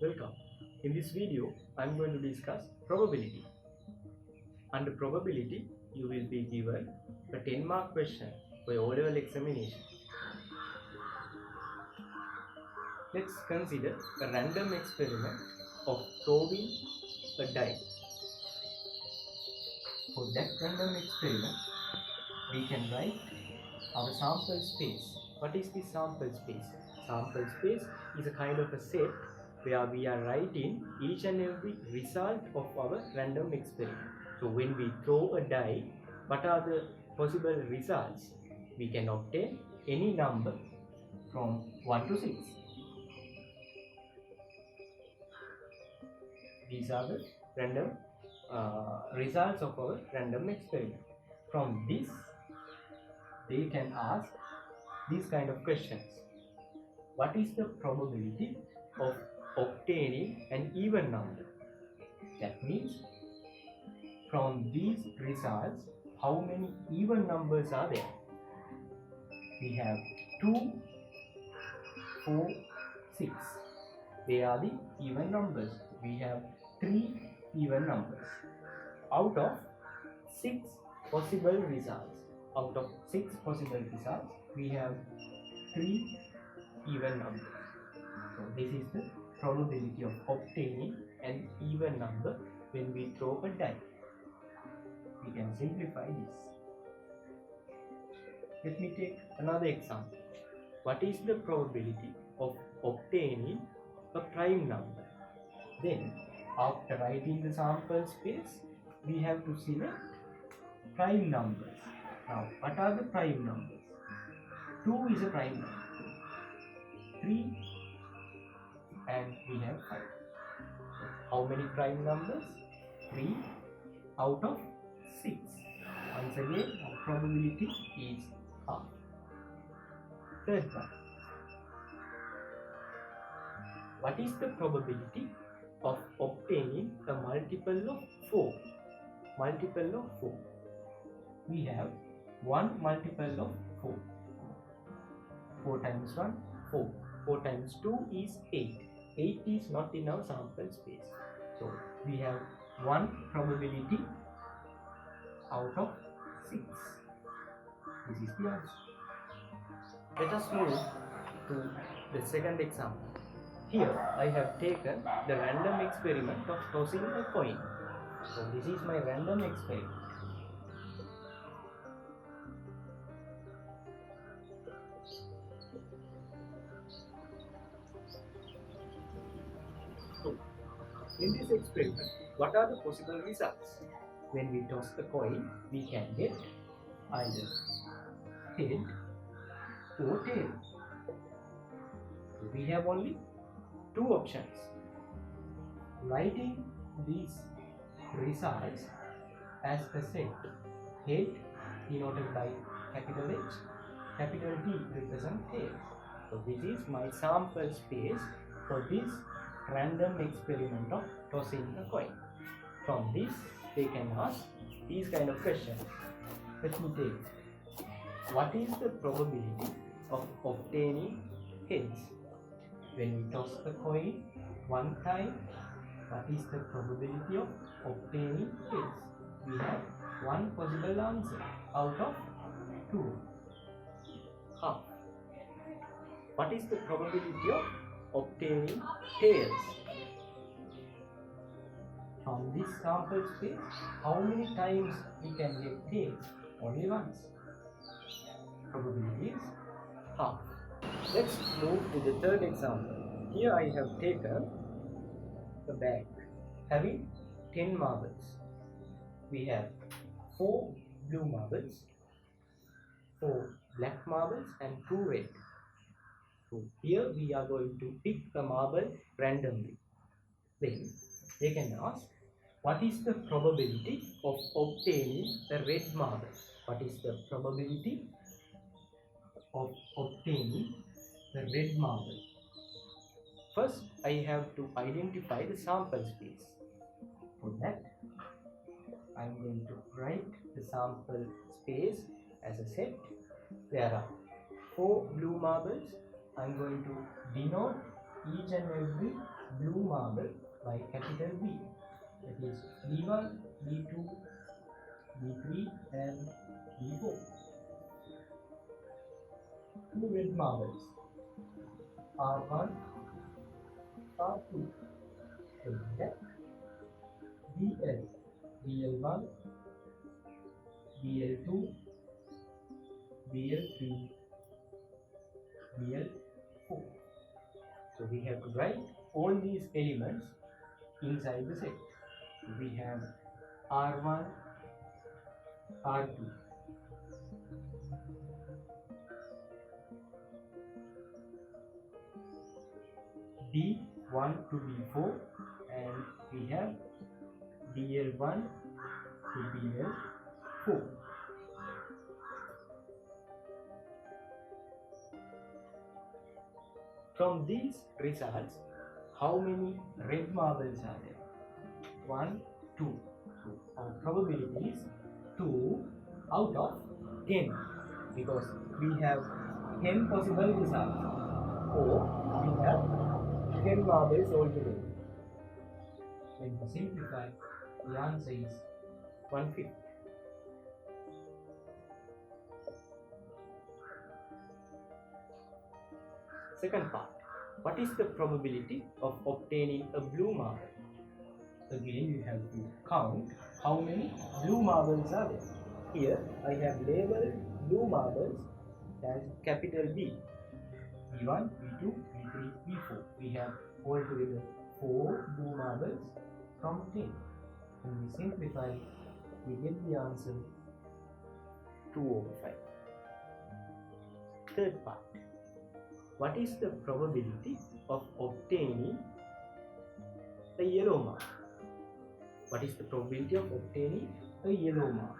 Welcome. In this video, I am going to discuss probability. Under probability, you will be given a 10-mark question for your O-level examination. Let's consider a random experiment of throwing a die. For that random experiment, we can write our sample space. What is the sample space? Sample space is a kind of a set where we are writing each and every result of our random experiment. So when we throw a die, what are the possible results? We can obtain any number from 1 to 6. These are the random results of our random experiment. From this, they can ask these kind of questions. What is the probability of obtaining an even number? That means from these results, how many even numbers are there? We have 2, 4, 6. They are the even numbers. We have 3 even numbers. Out of 6 possible results, we have 3 even numbers. So this is the probability of obtaining an even number when we throw a die. We can simplify this. Let me take another example. What is the probability of obtaining a prime number? Then, after writing the sample space, we have to select prime numbers. Now, what are the prime numbers? 2 is a prime number. 3 and we have 5. So, how many prime numbers? 3 out of 6. Once again, our probability is half. Third one. What is the probability of obtaining a multiple of 4? Multiple of 4. We have 1 multiple of 4. 4 times 1, 4. 4 times 2 is 8. 8 is not in our sample space. So, we have 1 probability out of 6. This is the answer. Let us move to the second example. Here, I have taken the random experiment of tossing a coin. So, this is my random experiment. So, in this experiment, what are the possible results? When we toss the coin, we can get either head or tail. So we have only 2 options. Writing these results as a set, head denoted by capital H, capital D represent tail. So this is my sample space for this random experiment of tossing a coin. From this, they can ask these kind of questions. Let me take, what is the probability of obtaining heads? When we toss the coin 1 time, what is the probability of obtaining heads? We have 1 possible answer out of 2. Half. What is the probability of obtaining tails? From this sample space, how many times we can get tails? Only once. Probability is half. Let's move to the third example. Here I have taken a bag having 10 marbles. We have 4 blue marbles, 4 black marbles and 2 red. So here we are going to pick a marble randomly. Then they can ask, what is the probability of obtaining a red marble? What is the probability of obtaining the red marble? First, I have to identify the sample space. For that, I am going to write the sample space as a set. There are 4 blue marbles, I'm going to denote each and every blue marble by capital B. That is B1, B2, B3 and B4. 2 red marbles, R1, R2. So we have BL, BL1, BL2, BL3, BL4. So we have to write all these elements inside the set. So we have R1, R2. B1 to B4, and we have BL1 to BL4. From these results, how many red marbles are there? 1, 2. So our probability is 2 out of 10, because we have 10 possible results, or we have 10 marbles altogether. When we simplify, the answer is 1/5. Second part, what is the probability of obtaining a blue marble? Again, you have to count how many blue marbles are there. Here, I have labeled blue marbles as capital B. B1, B2, B3, B4. We have altogether 4 blue marbles from 10. When we simplify, we get the answer 2/5. Third part, what is the probability of obtaining a yellow mark? What is the probability of obtaining a yellow mark?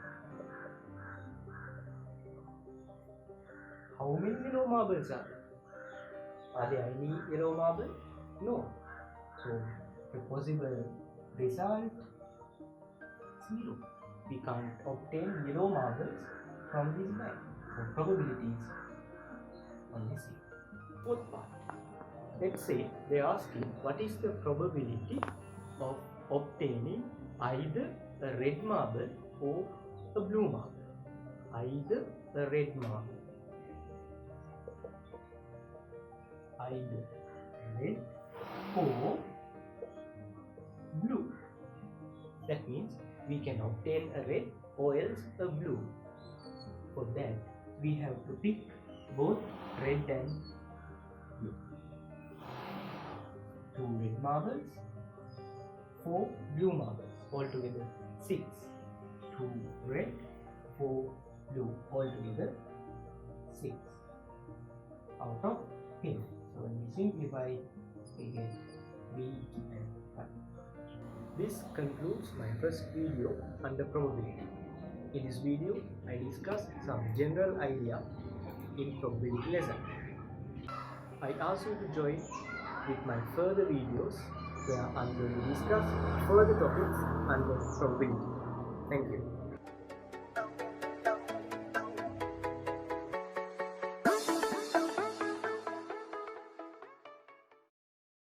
How many yellow marbles are there? Are there any yellow marbles? No. So the possible result, 0. We can't obtain yellow marbles from this bag. So probability is only 0. Fourth part. Let's say they are asking what is the probability of obtaining either a red marble or a blue marble. Either a red marble. Either red or blue. That means we can obtain a red or else a blue. For that, we have to pick both red and blue. 2 red marbles, 4 blue marbles, altogether 6. 2 red, 4 blue, altogether 6 out of 10. So when we simplify, we get B and 1. This concludes my first video under probability. In this video, I discussed some general idea in probability lesson. I ask you to join with my further videos where I am going to discuss further topics under probability. Thank you.